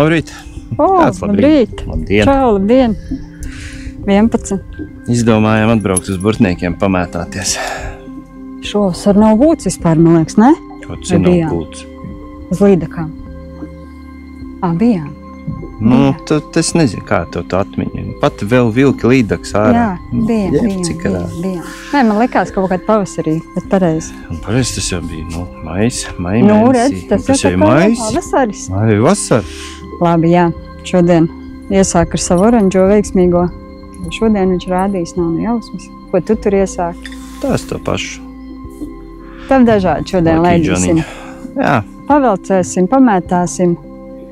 labrīt. Labrīt. Labdien. Čau, labdien. 11. Izdomājām atbraukt uz Burtniekiem pamētāties. Šovasar nav būts vispār, man liekas, ne? Kaut cik nav būts. Uz Līdakām. Bijām. Nu, es nezinu, kā tu atmiņi. Pat vēl vilki Līdaks ārā. Jā, bijām. Nē, man likās kaut kādā pavasarī, bet pareizi. Un pareizi tas jau bija, maija Nu, redz, tas jau ir maijs. Vasaris. Arī vasar. Labi, jā. Šodien iesāk ar savu oranžo veiksmīgo. Šodien viņš rādīs, nav ne jausmas. Ko tu tur iesāki? Tas to pašu. Tam dažādi šodien leidīsim. Jā. Pavelcēsim, pamētāsim.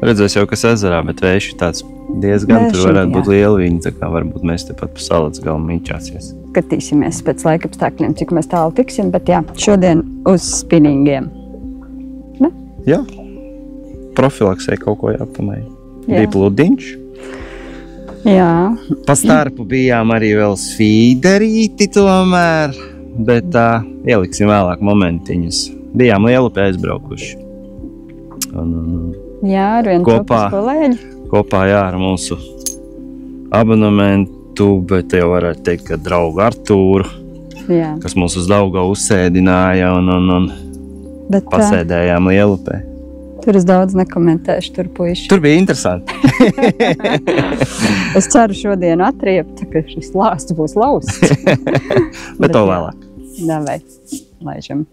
Redzēs jau, kas ezerā, bet vējš ir tāds diezgan, tur varētu būt liela viņa, tā kā varbūt mēs tepat pa salats galu mīķāsies. Skatīsimies pēc laikapstākļiem, cik mēs tālu tiksim, bet jā, šodien uz spinningiem. Ne? Jā, profilaksē kaut ko jāpamēja. Bija pludiņš. Jā. Pa starpu bijām arī vēl svīderīti tomēr, bet ieliksim vēlāk momentiņus. Bijām Lielupē aizbraukuši. Jā, ar vienu topas kolēģi. Kopā, jā, ar mūsu abonementu, bet jau varētu teikt, ka draugu Artūru, jā. Kas mūs uz Daugavu uzsēdināja un pasēdējām Lielupē. Tur es daudz nekomentēšu, tur puiši. Tur bija interesanti. Es ceru šodien atriept, ka šis lāsts būs lausts. Bet to vēlāk. Davai, laižam.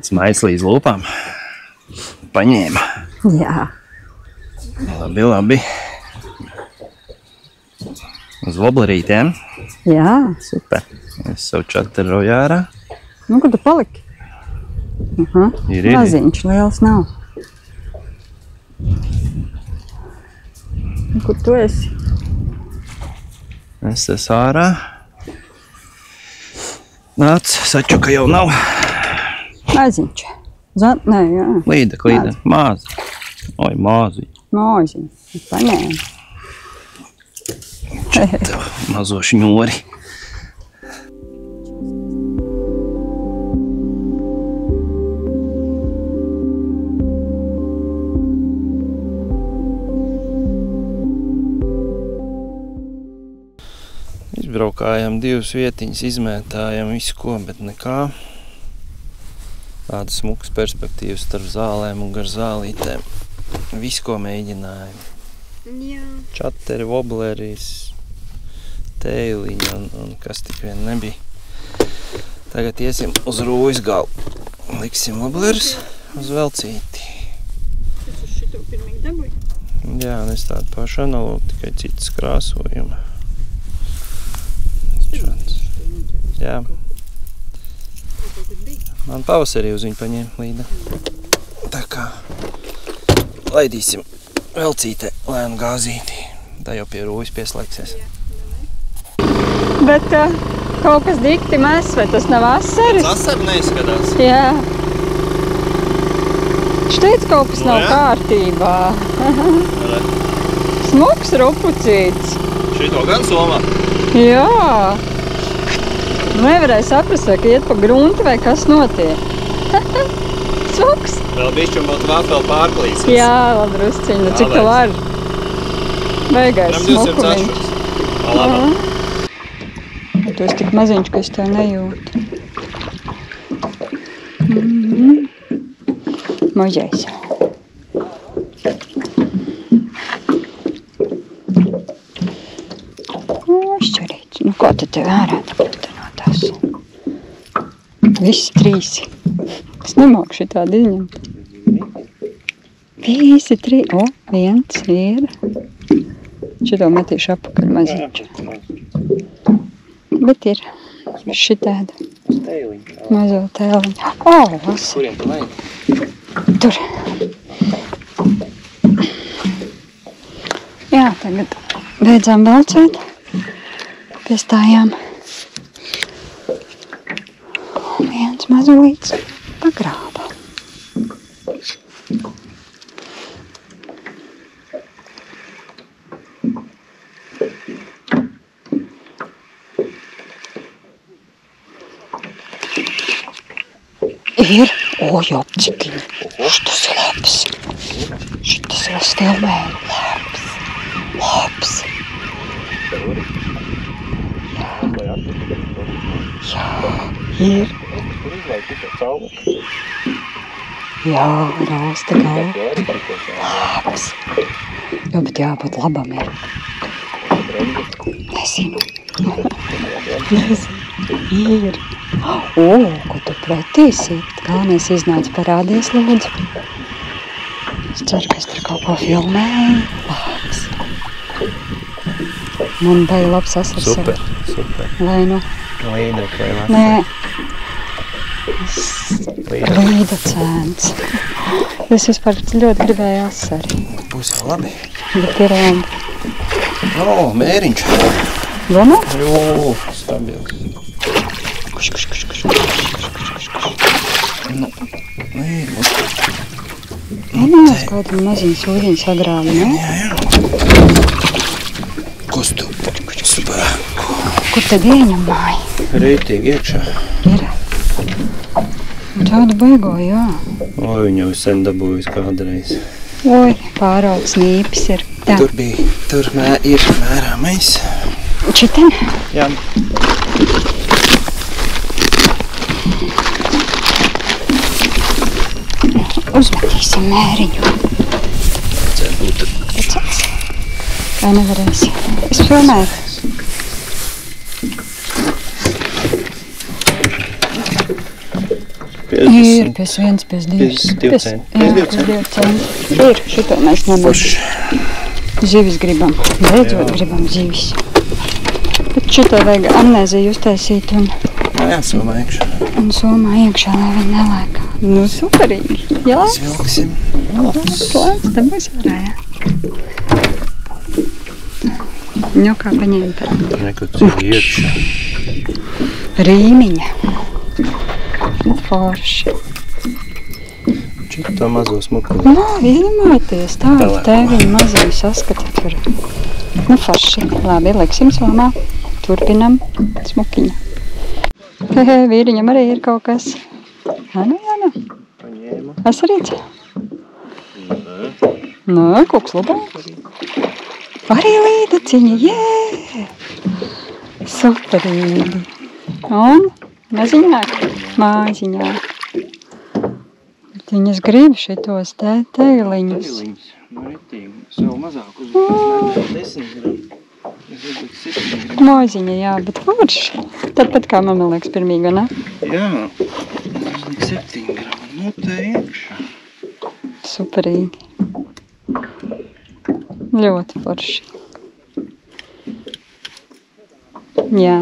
Smaids līdz lūpām. Paņēma. Jā. Labi. Uz voblerītēm. Jā. Super. Es savu čataroju ārā. Nu, kur tu paliki? Ir. Maziņš, liels nav. Kur tu esi? Es esmu ārā. Nāc, sačuka jau nav. Maziņš. Nē, jā. Līda. Māzi. Oi, māzi. Māziņ. Paņēma. Tev mazo šņori. Izbraukājam divas vietiņas, izmētājam visu ko, bet nekā. Tādas smukas perspektīvas starp zālēm un gar zālītēm. Visu, ko mēģinājām. Jā. Čateri, wobleris, tēliņi un kas tik vien nebija. Tagad iesim uz Rūjas galu. Liksim wobleris uz velcīti. Es uz šito pirmīgi dabūju? Jā, un es tādu pašu analogu, tikai citas krāsojuma. Jā. Man pavasarī uz viņu paņēma Līda. Tā kā laidīsim velcītē lēnu gāzīti. Tā jau pie Rūjas pieslēgsies. Bet kaut kas dikti mēs, vai tas nav asaris? Asari neizskatās. Jā. Šteits kaut kas nav kārtībā. Smuks rupucīts. Šito gan somā? Jā. Nevarēja saprast, vai iet pa grunti, vai kas notiek. Smuks. Vēl bišķi un būtu vēl pārklīsas. Jā, labi rusciņi, cik tā var. Beigais smukumiņš. Tu esi tik maziņš, ka es tev nejūtu. Mažais. Šķarīts. Nu, ko tad tev ārāt? Visi trīsi. Es nemāku šitādi izņemt. Visi trīs. O, viens ir. Šito metīšu apakaļ maziņš. Bet ir šitāda. Mazo tēliņu. O, lasi. Kuriem tu vajag? Tur. Jā, tagad beidzām velcēt. Piestājām. Viens mazulīts pagrāba. Ir, o, jopcikiņi, tas ir labs. Šitas jau stilmēja. Labs. Jā, ir. Jā, rausta galva. Labs. Jā, bet jābūt labam ir. Nezinu. Ir. O, ko tu pretīsi? Galvenais iznāca parādies, lūdzu. Es ceru, ka es tur kaut ko filmēju. Labs. Man baigi labs asars. Super. Lai nu. Līdek vai vakar? Nē. Līda cēns. Es vispār ļoti gribēju asari. Būs jau labi. Bet ir labi. O, mēriņš. Domā? Jū, stabils. Kuš. Nu, ir. Vienās kaut kādu maziņu sūdiņu sagrāvi, ne? Jā. Kostu. Super. Kur tad ieņem māju? Rītīgi iekšā. Ir. Tādu baigo, jā. O, viņu jau sen dabūjis kādreiz. Oi, pārauds nīpis ir. Tā. Tur ir mērāmais. Čiten? Jā. Uzmetīsim mēriņu. Vajadzētu būt. Redzēs? Vai nevarēsi? Es filmēju. Ir 51, 52. 52 centi. Jā, 52 centi. Ir, šito mēs ņemam. Zivis gribam. Beidzot gribam zivis. Bet šito vajag amnēziju uztaisīt un Somā iekšā. somā iekšā, lai viņi nelēk. Nu, superīgi. Jā, Svilksim. klāts, tam būs ārā, jā. Nu, kā paņēma tad? Nekot ir iekšā. Rīmiņa. Forši. Čito mazo smuku. Nu, ieņemāties tā, Pelēko. tēviņu maziņu saskata tur. Nu, forši. Labi, liksim somā. Turpinam smukiņu. Hehe, vīriņam arī ir kaut kas. Jā. Paņēma. Asarīts? Nē, koks labāks. Arī līdaciņa, jē! Superīgi. Un maziņāk, mājiņāk. Viņas grib šitos teiliņus. Teiliņus. Nu, ritīgi. Savu mazāk uzlikt. 10 gram. Es uzliku 7 gram. Mājiņa, jā, bet forši. Tāpat kā man liekas pirmīga, ne? Jā. Uzliku 7 gram. Nu, te iekšā. Superīgi. Ļoti forši. Jā,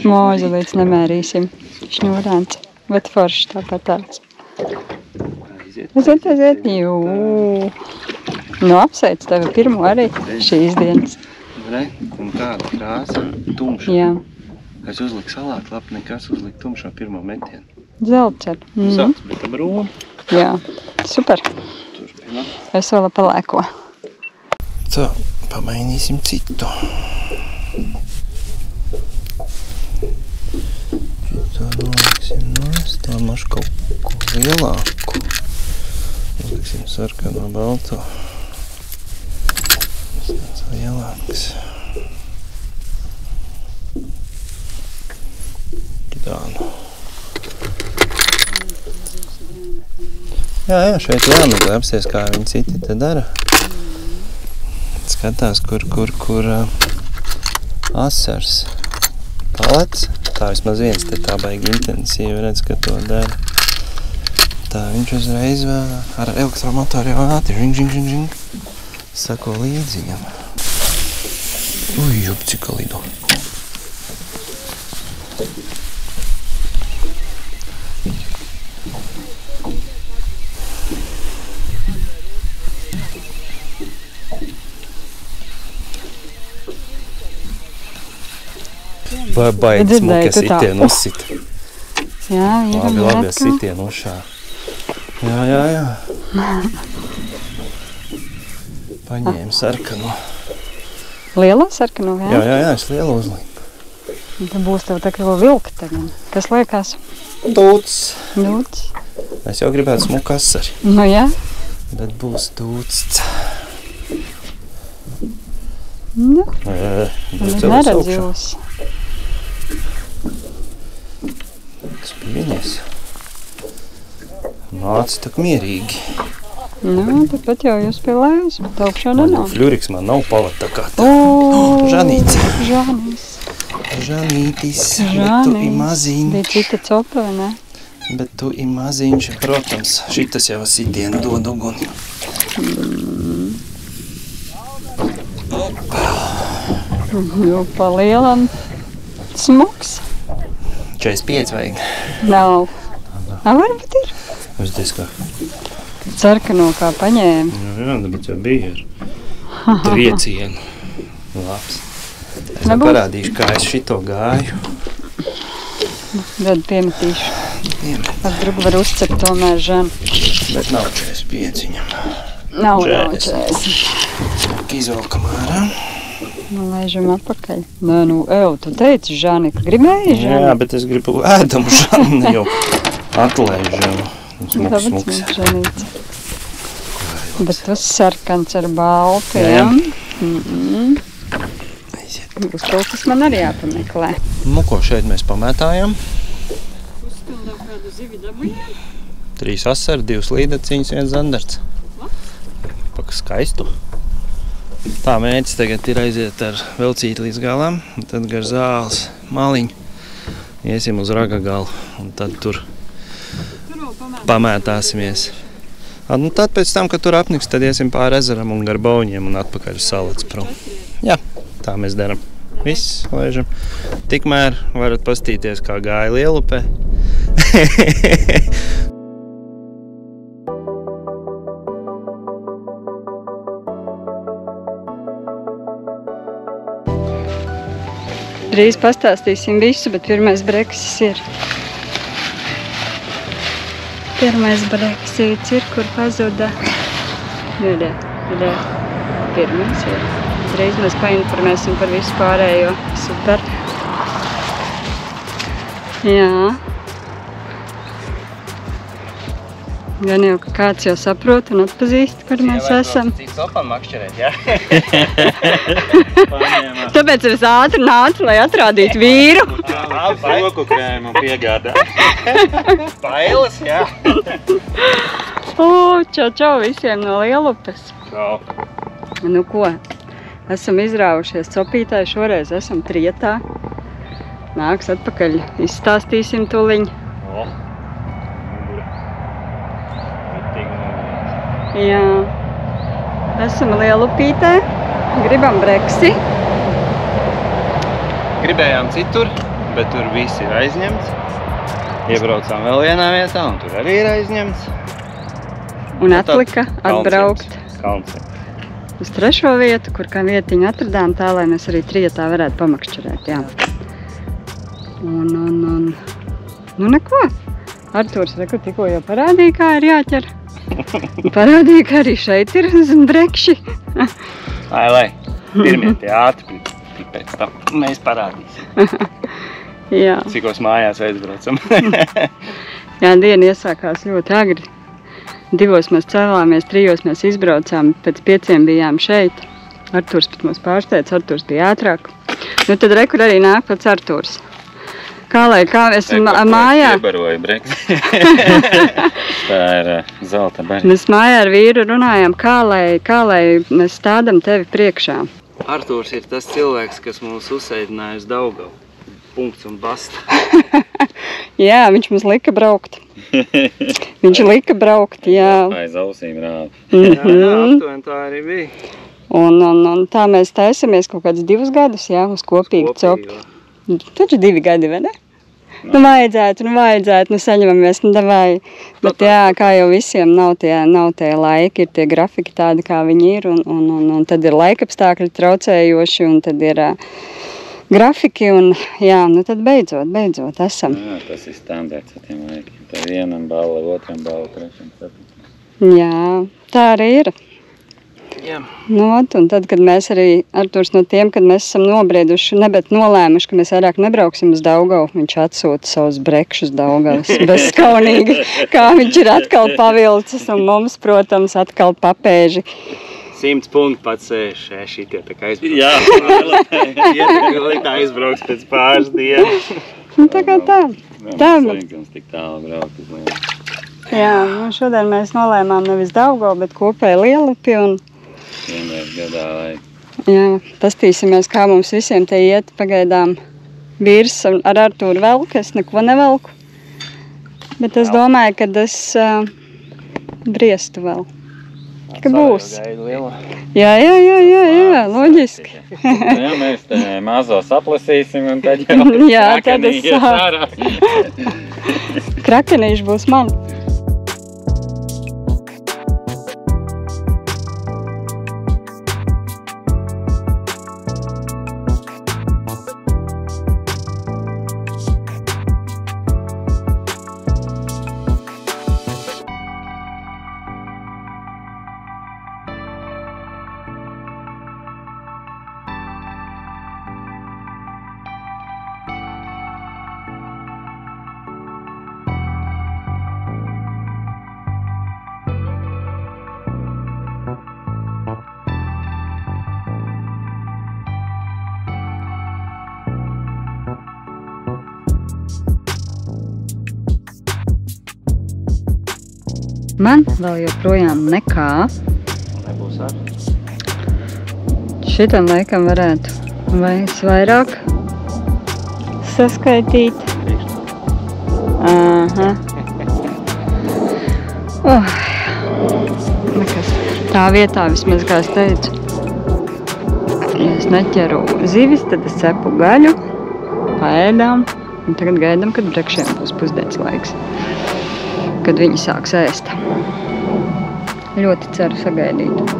mūzi līdz nemērīsim. Šņurāns, bet forši tāpat tāds. Aiziet, jū. Nu, apsveic tevi pirmo arī šīs dienas. Re, un kāda krāsa? Tumša. Jā, Es uzliku salātu lapu, nekas uzliku tumšo pirmo metienu. dzelcer. Sauc, bet tā brūna. Jā, super. Turpinām. Es vēl palēko. Tā, pamainīsim citu. Šito noliksim nost, tā mašu kaut ko lielāku. Uzliksim sarkano balto. Tas tāds lielāks. Tā nu. Jā, šeit jāmeklē apsies, kā viņi citi te dara. Skatās, kur asars palets. Tā vismaz viens te tā baigi intensīvi redz, ka to dara. Tā viņš uzreiz vēl ar elektromotoru jau ātri žing. Sako līdzi viņam. Uj, jupcika lido. Vai baigi smuki sitienu uzsit. Jā, Labi, sitienu uzšā. Jā. Paņēmu sarkanu. Lielo sarkanu, jā? Jā, es lielu uzliku. Tad būs tev tā kā vilka tagad. Kas liekas? Dūts. Dūts. Es jau gribētu smuku asari. Nu jā, Bet būs tūsts. Nu, neredz augšā. jūs. Kas pieņes? Nāc tak mierīgi. Nu, tāpat jau jūs pie lējas, bet augšā Man nenāk. fļuriks man nav pavat tā kā tā. O, Žanīts. Žanis. Žanītis. Bet tu i maziņš. Bija cita copa, vai ne? Bet tu i maziņš. Protams, šitas jau sitienu dod uguni. Jo pa lielam smuks. 45 vajag. Nav. Varbūt ir. Es diskā. Sarkano kā paņēma. Jā, bet jau bija ar triecienu. Labs. Es vēl Nebūs? parādīšu, kā es šito gāju. Tad piemetīšu. Es gribu var uzcept tomēr Žanu. Bet nav 45 viņam. Nav 40. Izvelkam ārā. Nu, laižam apakaļ. Nē, nu, tu teici, Žani, ka gribēji Žani? Jā, bet es gribu ēdamu Žanu, ne jau atlaižamu. Smuks, smuks. Žanīts. Bet tas sarkans ar baltiem. Būs kaut kas man arī jāpameklē. Nu, ko šeit mēs pamētājam? Uzstundām kādu zivi dabujām? 3 asari, 2 līdaciņas, 1 zandarts. Paka skaistu. Tā mērķis tagad ir aiziet ar velcīti līdz galam, un tad gar zāles maliņu iesim uz raga galu, un tad tur pamētāsimies. Nu, tad pēc tam, kad tur apniks, tad iesim pāri ezeram un gar bauņiem un atpakaļ uz salats prom. Jā, tā mēs daram. Viss, laižam. Tikmēr varat pastīties, kā gāja Lielupē. Drīz pastāstīsim visu, bet pirmais breksis ir. Pirmais breksīts ir, kur pazuda. Nē. Pirmais ir. Drīz mēs painformēsim par visu pārējo. Super. Jā. Gan jau, ka kāds jau saprot un atpazīst, kur mēs esam. Tāpēc es ātri nācu, lai atrādītu vīru. Roku krēmu piegādā. Bailes, jā. Čau visiem no Lielupes. Čau. Nu ko, esam izrāvušies copītāji, šoreiz esam trietā. Nāks atpakaļ, izstāstīsim tuliņ. Jā, esam Lielupītē, gribam breksi. Gribējām citur, bet tur viss ir aizņemts. Iebraucām vēl vienā vietā, un tur arī ir aizņemts. Un atlika atbraukt Kalnciems. uz 3. vietu, kur kā vietiņu atradām tā, lai mēs arī trietā varētu pamakšķerēt, jā. Un nu neko. Artūrs tikko jau parādīja, kā ir jāķer. Parādīja, ka arī šeit ir brekši. Lai, pirmie tie ātri, pēc tam mēs parādīsim. Jā. Cikos mājās aizbraucam. Jā, diena iesākās ļoti agri. 2 mēs cēlāmies, 3 mēs izbraucām, pēc 5 bijām šeit. Artūrs pat mūs pārsteidz, Artūrs bija ātrāk. Nu tad rekur arī nāk pats Artūrs. Kā es mājā... Iebaroju breksi. Tā ir zelta barība. Mēs mājā ar vīru runājām, kā lai mēs stādam tevi priekšā. Artūrs ir tas cilvēks, kas mūs uzsēdināja uz Daugavu. Punkts un basta. Jā, viņš mums lika braukt. Viņš lika braukt, jā. Aiz ausīm rāda. Jā, aptuveni tā arī bija. Un tā mēs taisamies kaut kādus 2 gadus, jā, uz kopīgu copu. Taču 2 gadi, vai ne? Nu vajadzētu, nu saņemamies, nu davai. Bet jā, kā jau visiem nav tie laiki, ir tie grafiki tādi, kā viņi ir, un tad ir laikapstākļi traucējoši, un tad ir grafiki, un jā, nu tad beidzot esam. Jā, tas ir standarts ar tiem laikiem. Tā vienam balla, otram balla, trešam, ceturtam. Jā, tā arī ir. Jā. Nu, un tad, kad mēs arī Arturs no tiem, kad mēs esam nobrieduši, bet nolēmuši, ka mēs vairāk nebrauksim uz Daugavu, viņš atsūta savus brekšus Daugavas bezskaunīgi, kā viņš ir atkal pavilcis, un mums, protams, atkal papēži. 100 punktu pats sēž, šitie tā kā aizbrauks. Jā, Ieteka aizbrauks pēc pāris dienas. Nu, tā kā tā. Slinkums tik tālu braukt uz lielu. Jā, nu šodien mēs nolēmām nevis Daugavu, bet kopēji Lielupi, un Vienreiz gadā vajag. jā, pastīsimies, kā mums visiem te iet pagaidām. Vīrs ar Artūru velku, es neko nevelku, bet es domāju, ka es briestu vēl. Ka būs. Jā, loģiski. Jā, mēs te mazo saplasīsim un tad jau Jā, tad es krakenī ies ārā. Krakenīši būs man. Man vēl joprojām nekā. Nebūs ar. Šitam laikam varētu vairāk saskaitīt. Aha. Nekas. Tā vietā vismaz, kā es teicu, ja es neķeru zivis, tad es cepu gaļu, paēdām, un tagad gaidām, kad brekšiem būs pusdienas laiks. Kad viņi sāks ēst. Ļoti ceru sagaidīt.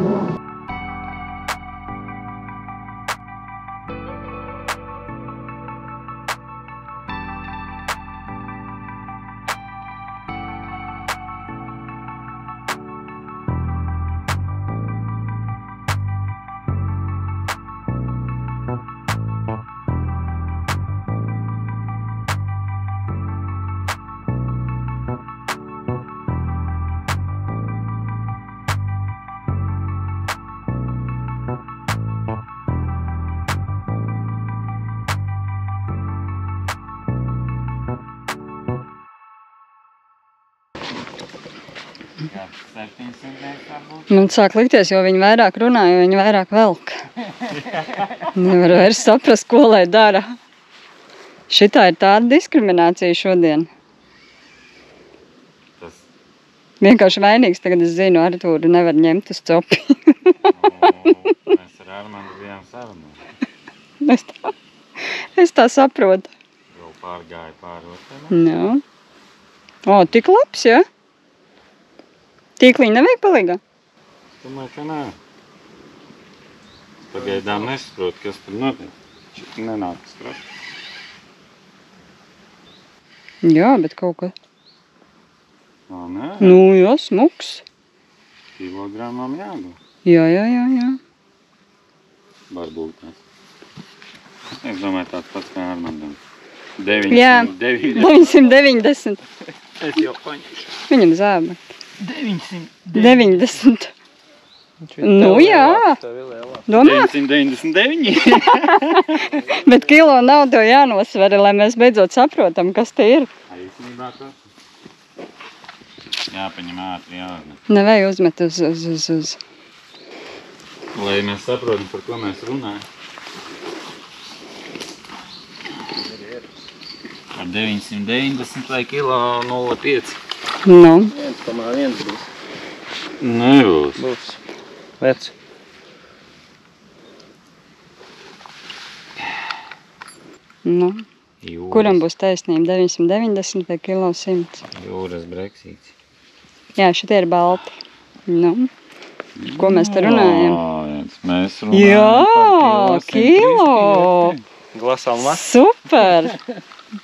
Man sāk likties, jo viņi vairāk runā, jo viņi vairāk velk. Nevar vairs saprast, ko lai dara. Šitā ir tāda diskriminācija šodien. Vienkārši vainīgs tagad es zinu, Artūru nevar ņemt uz copi. Mēs ar Armandu bijām sarunā. Es tā saprotu. Jau pārgāja pārot. Nu. O, tik labs, ja? Tīkliņi nevajag palīgā? Domāju, ka nē. Pagaidām nesaprotu, kas tur notiek. Šit nenāk skrat. Jā, bet kaut kā. Nē? Nu, jā, smuks. Kilogramam jāgu. Jā. Varbūt tas. Es domāju, tāds pats kā Armandam. Jā, 990. Es jau paņemšu. Viņam zāba. 990. Nu jā. Domā? 999. Bet kilo nav tev jānosver, lai mēs beidzot saprotam, kas te ir. Īstenībā tas. Jāpaņem ātri jāuzmet. Nevajag uzmet uz. Lai mēs saprotam, par ko mēs runājam. Ar 990 vai kilo 0,5. Nu. 1,1 būs. Nebūs. Būs. Vec. Nu. Jūras. Kuram būs taisnība? 990 vai kilo 100? Jūras breksīts. Jā, šitie ir balti. Nu. Ko mēs te runājam? Mēs runājam Jā, par kilo. Glasām maz. Super.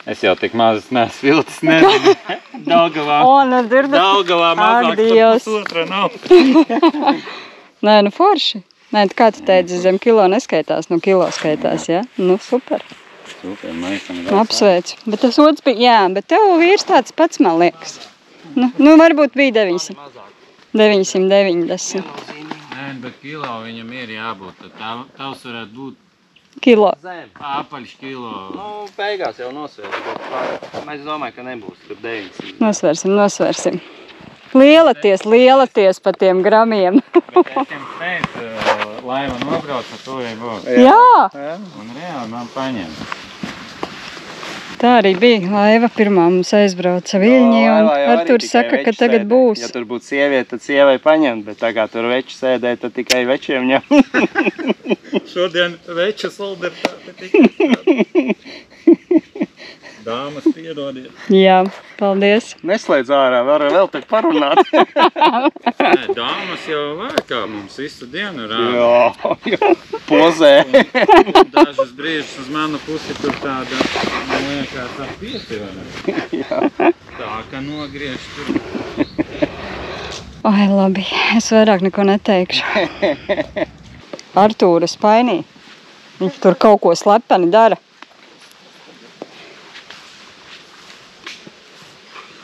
Es jau tik mazas neesmu viltis, nezinu. Daugavā. O, nu dirbi. Daugavā mazāk par Dievs. pusotra nav. Nē, nu forši. Nē, kā tu teici, zem kilo neskaitās, nu kilo skaitās, ja? Nu, super. Super, maisam. Apsveicu. Bet tas otrs bija, jā, bet tev vīrs tāds pats, man liekas. Nu varbūt bija 990. Nē, bet kilo viņam ir jābūt. Tavs varētu būt Kilo. apaļš kilo. Nu, beigās jau nosvērs, bet es domāju, ka nebūs tur 900. Nosversim. Lielaties pa tiem gramiem. Bet es jums teicu, laiva nobrauc, ar to jau būs. Jā. Un reāli man paņem. Tā arī bija. Laiva pirmā mums aizbrauca Viļņi, un Arturs saka, ka tagad būs. Ja tur būtu sieviete, tad sievai paņemt, bet tā kā tur veči sēdē, tad tikai večiem ņem. Šodien veča solidaritāte tikai. Dāmas, piedodiet. Jā, paldies. Neslēdz ārā, var vēl tak parunāt. Nē, dāmas jau vēkā mums visu dienu rāda. Jā, pozē. Un dažas brīžas uz manu pusi tur tāda, man liekas, tā piesivana. Tā, ka nogriež tur. Ai, labi, es vairāk neko neteikšu. Artūra spainī. Viņš tur kaut ko slepeni dara.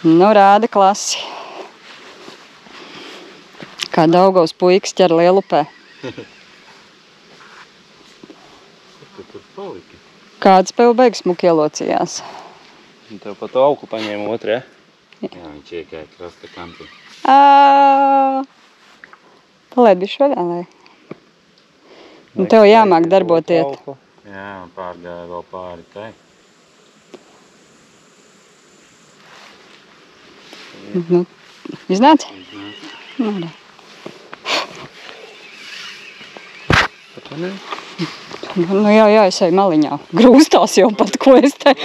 Nu, rāda klasi. Kā Daugavas puikas ķer lielupē. Kāds pev beigas muki ielocījās? Tev pa to auku paņēma otru, ja? Jā, viņš iekāja krasta kampī. Palaid bišķi vaļā, lai. Un tev jāmāk darbotiet. Jā, pārgāja vēl pāri tai. Nu, iznāc? Nu, re. Nu jā, es eju maliņā. Grūstās jau pat, ko es te.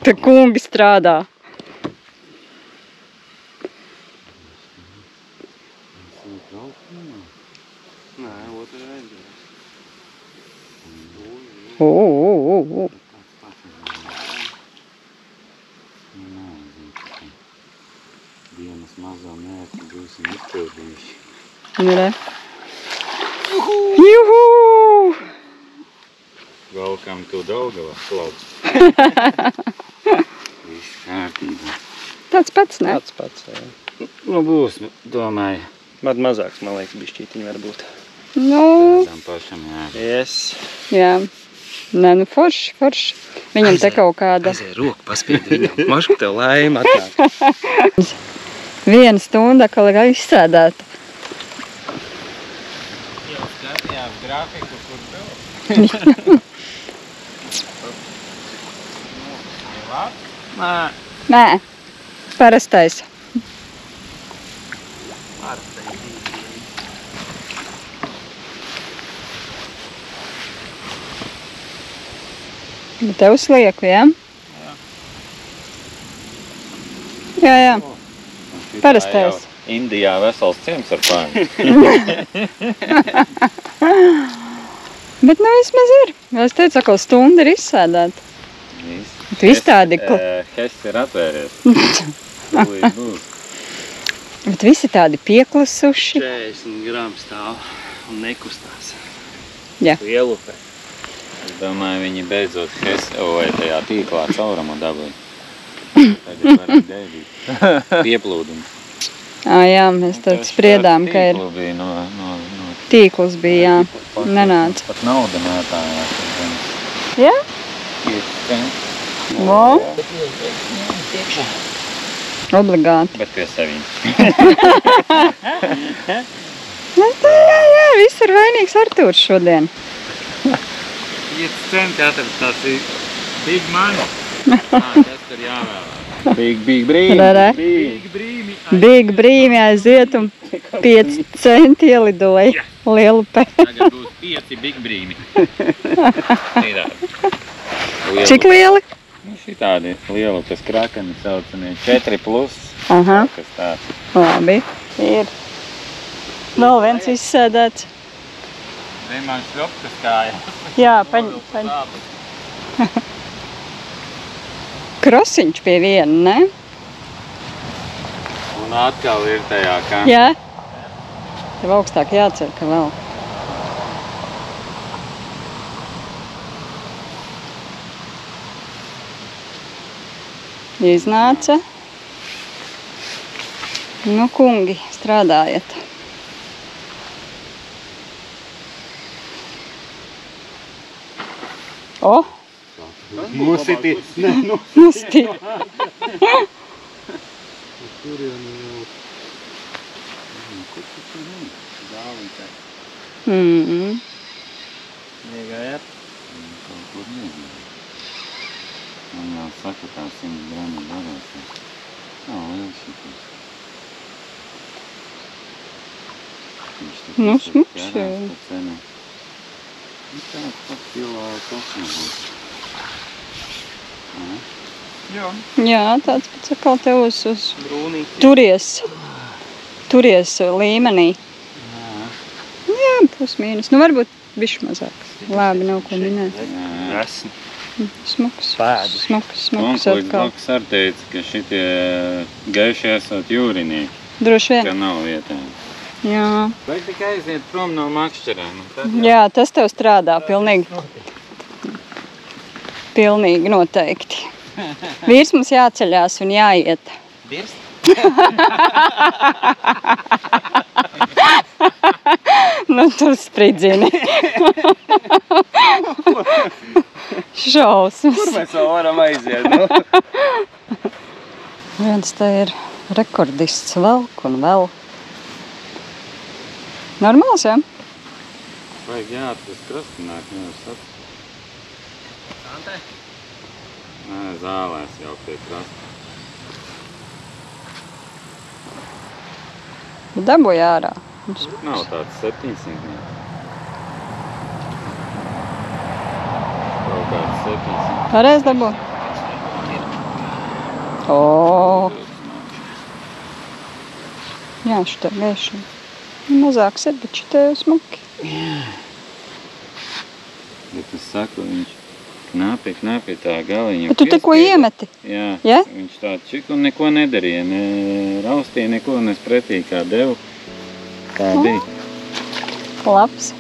Te kungi strādā. Nē, otru reizi. Dienas mazā mērķi būsim izpildījuši. Nu, re. Juhu! Welcome to Daugava Club. Viss kārtībā. Tāds pats, ne? Tāds pats, jā. Nu būs, domāju. Man mazāks, man liekas, bišķītiņi var būt. Nu, Tādām pašam jā. Yes. jā. Nē, nu forši. Viņam te kaut kāda... Aizēj roku paspied viņam. Mašku tev laima atnāk. 1 stunda, ka lai izsēdētu. Jau skatījās grafiku, kur tev? Nē, parastais. Bet tev slieku, jā? Jā. Parastais. Indijā vesels ciems ar pāri. Bet nu vismaz ir. Es teicu, ka stunda ir izsēdēta. Tu izstādi... Hess ir atvēries. Bet visi tādi pieklusuši. 40 gramu stāv un nekustās. Jā. Lielupē. Es domāju, viņi beidzot Hess vai tajā tīklā caurumu dabūja. Tagad var gaidīt pieplūdumu. Jā, mēs tad spriedām, ka ir... Tīklu bija no... Tīkls bija, jā. Nenāca. Pat nauda mētājās. Jā? 5 centi. Vo? Obligāti. Bet pie sevīm. Jā, viss ir vainīgs Artūrs šodien. 5 centi atrast, tas ir big money. Tas tur jāvēlā. Big brīmi. Big brīmi. Big brīmi aiziet un 5 centi ielidoja lielupē. Tagad būs 5 big brīmi. Cik lieli? Šitādi lielupas krakani saucamie 4+. Aha. Kas tāds. Labi. Ir. Vēl viens izsēdēts. Man šļopkas kāja. Jā, paņ. Krosiņš pie viena, ne? Un atkal ir tajā kā. Jā. Tev augstāk jācer, ka vēl. Iznāca. Nu, kungi, strādājiet. O! Musiti. Musti. Iegājiet. Man jau saka, tā 100 gramu darās. Nav liels šitas. Nu, smuks, jā. Tāds pat kilā kosmos. Jā, tāds pats atkal tev uz turies līmenī. Jā, plus mīnus. Nu, varbūt bišķi mazāks. Labi, nav ko minēt. Esmu. Smuks. Pēdu. Smuks Konkulis atkal. blakus arī teica, ka šitie gaiši esot jūrinieki, Droši ka vien. nav vietēm. Jā. Vajag tikai aiziet prom no makšķerēm. Jā, tas tev strādā pilnīgi. Pilnīgi noteikti. Vīrs mums jāceļās un jāiet. Dirst? Nu, tur spridzini. Šausmas. Kur mēs vēl varam aiziet? Nu? Viens te ir rekordists velk un vēl. Normāls, jā? Vajag jāatrast krastināt, nevar sat. Santē? Nē, zālēs jau pie krasta. Dabūja ārā. Nav tāds 700. Kaut kāds 700. Pareiz dabū? O! Jā, šitā gaiši. Mazāks ir, bet šitā jau smuki. Bet es saku, viņš knapi tā galiņu. Bet tu tikko iemeti? Jā, Ja? viņš tā čik un neko nedarīja, ne raustīja neko, nes pretī kā devu. Tā bija. Labs.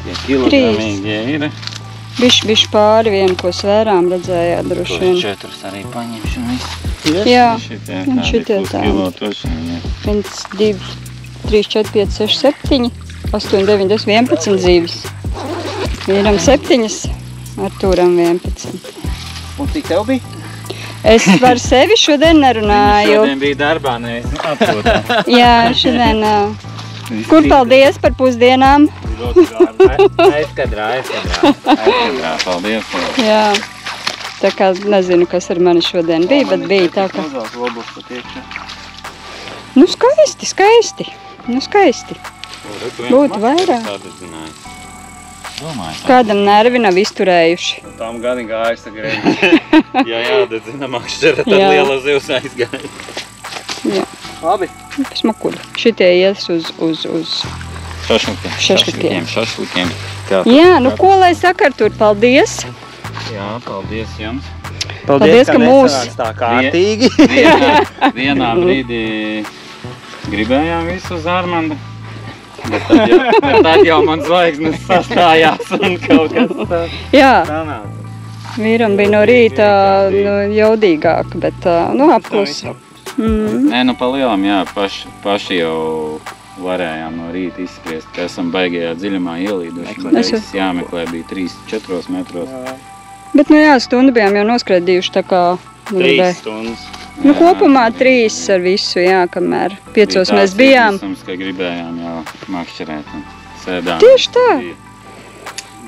Ja kilogramīgi ir. Bišķi pāri vienu, ko svērām, redzējāt droši vien. 4 arī paņemšu un viss. Jā, Šitie un šitie tādi kilo tošani. 1, 2, 3, 4, 5, 6, 7, 8, 9, 10, 11 zīves. Vīram 7, Artūram 11. Un cik tev bija? Es par sevi šodien nerunāju. Šodien bija darbā, nevis atpūtā. Jā, šodien. Kur paldies par pusdienām? Aizkadrā, paldies. Jā. Tā kā nezinu, kas ar mani šodien bija, bet bija tā kā... Mazāk lobos patiekšā. Nu skaisti, skaisti. Nu skaisti. Būtu vairāk. Kādam nervi nav izturējuši. Tām gadi gājas tagad. Ja jādedzina makšķera, tad Jā. liela zivs aizgāja. Jā. Labi. Smakuļi. Šitie ies uz Šašlikiem. Jā, nu ko lai saka, Artur, paldies. Jā, paldies jums. Paldies, ka mūs- nesanāca tā kārtīgi. Vienā brīdī gribējām visu uz Armanda. Bet tad jau man zvaigznes sastājās un kaut kas Jā, sanāca. vīram bija no rīta jaudīgāk, bet nu apklus. Nē, nu pa lielam, jā, paši jau varējām no rīta izspriest, ka esam baigajā dziļumā ielīduši. Reizes jāmeklē bija 3-4 metros. Bet, nu jā, stundu bijām jau noskraidījuši, tā kā... 3 stundas. Nu, kopumā 3 ar visu, jā, kamēr 5 mēs bijām. Bija tās, ka gribējām jau makšķerēt un sēdām. Tieši tā.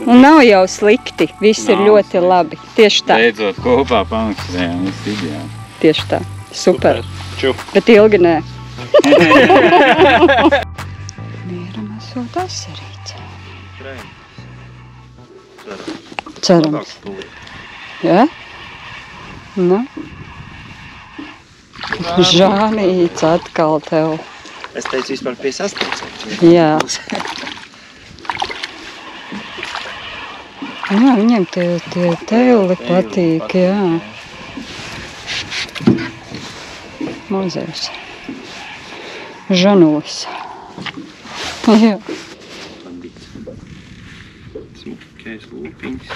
Un nav jau slikti, viss ir ļoti labi. Tieši tā. Beidzot kopā pamakšķerējām, viss ideāli. Tieši tā. Super. Ču. Bet ilgi nē. Mieram esot asarīts. Cerams. Jā? Nu? Žānīts atkal tev. Es teicu vispār pie sastāvs. Jā. Jā, viņiem tie teuli patīk, jā. Mazais. Žanos. Jā. Smukais lūpiņas.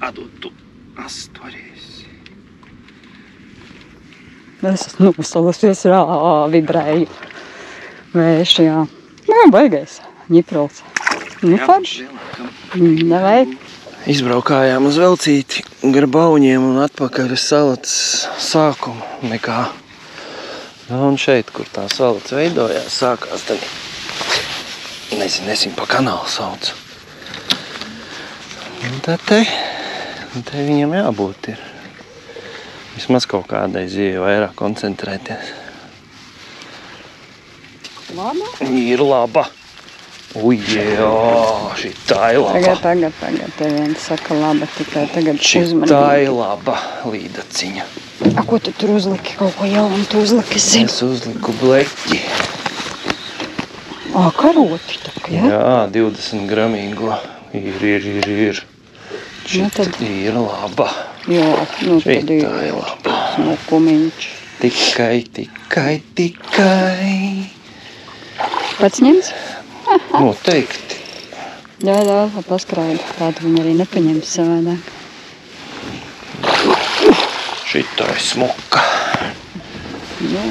Atdod tu astvarēs. Es esmu nosalusies, vibrēju. Vējš, jā. Jā, baigais. Ņiprols. Nu, forši. Nevajag. Izbraukājām uz Velcīti gar Bauņiem un atpakaļ uz salats sākumu nekā. Un šeit, kur tā salats veidojās, sākās tad, nezinu, pa kanālu sauc. Un tad te viņam jābūt ir. Vismaz kaut kādai zīve vairāk koncentrēties. Laba? Ir laba. Ui, jā, šitā ir laba. Tagad te viens saka laba, tikai tagad uzmanīgi. Šitā ir laba līdaciņa. A, ko tu tur uzliki? Kaut ko jaunu tu uzliki, zinu? Es uzliku bleķi. Ā, karoti tā, jā? Jā, 20 gramīgo. Ir. Šitā ir laba. Jā, nu tad Šitā ir laba. smukumiņš. Tikai. Pats ņems? Noteikti. Jā, paskraida. Tādu viņi arī nepaņems savādāk. Šitā ir smuka. Jā.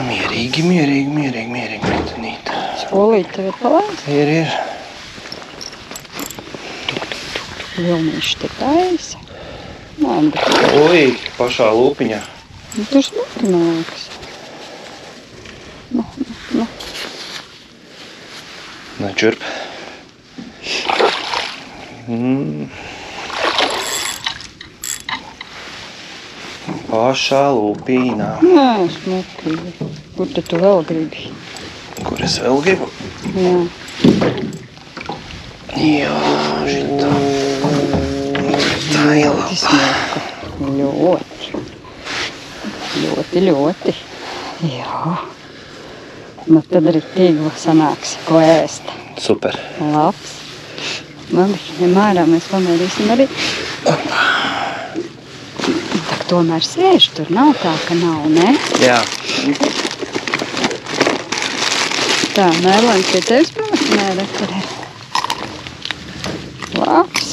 Mierīgi, meitenīt. Spolīt tev ir palāds? Ir. Vilniņš te taisa. Nē, bet Ui, pašā lūpiņā. nu, tur smuki nāks. Čurp. Pašā lūpīnā. Jā, smuki. Kur te tu vēl gribi? Kur es vēl gribu? Jā. Jā, šitā. Tā ir laba. Smuka. Ļoti. Jā. Nu tad arī tīgla sanāks, ko ēst. Super. Labs. Labi, ņem ārā, mēs pamērīsim arī. Tak tomēr sēž, tur nav tā, ka nav, ne? Jā. Tā, mērlēns pie tevis pamēr? Nē, re, tur ir. Labs.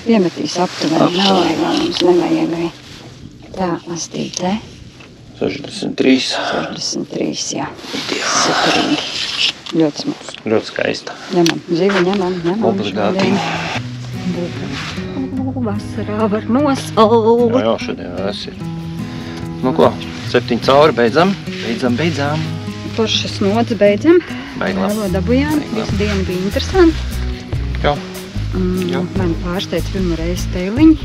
Piemetīs aptuveni, nevajag. Tā, astīt, 63. 63, jā. Superīgi. Ļoti smuks. Ļoti skaista. Ņemam, zivi ņemam. Obligāti. Vasarā var nosalt. Jā, šodien es ir. Nu ko, 7 cauri, beidzam. Poršas nots beidzam. Baigi labi. Vēlo dabujām. Visu dienu bija interesanti. Jā. Man pārsteidz pirmo reizi tēliņi.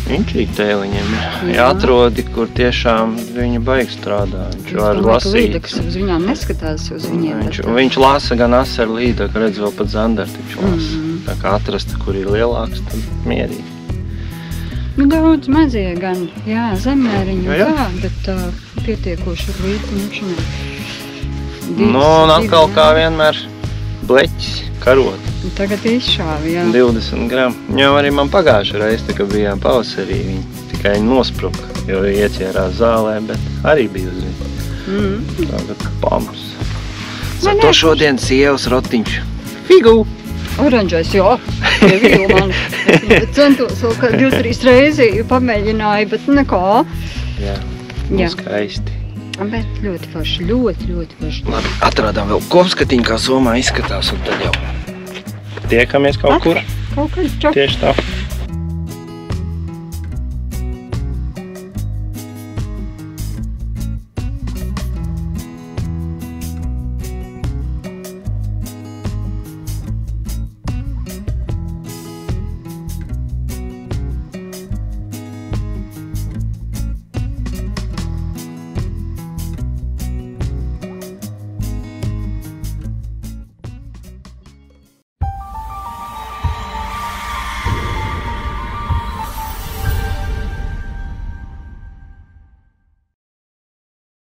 Viņš ir tēliņiem. Jāatrodi, kur tiešām viņa baigi strādā. Viņš var lasīt. Līdaks uz viņām neskatās uz viņiem. Viņš lasa gan asaru līdaku, redz vēl pat zandartiņš lasa. Tā kā atrast, kur ir lielāks, tad mierīgi. Nu, daudz mazie gan, jā, zemēriņu, Jā. kā, bet pietiekoši ar līdzi. Nu, un atkal kā vienmēr bleķis, karot. Tagad izšāvi, jā. 20 gramu. Jau arī man pagājuša reize, tā, kad bijām pavasarī, viņi tikai nospruka, jo ieķērās zālē, bet arī bija uz viņu. Tagad pams. ar to šodien sievas rotiņš. Figu! Oranžais, jā. Pievilu man. Es centos vēl kā 2-3 reizi pamēģināju, bet nekā. Jā, skaisti. Bet ļoti forši, ļoti forši. Labi, atrādām vēl kopskatiņu, kā Somā izskatās, un tad jau tiekamies kaut kur. Kaut kur, čau. Tieši tā.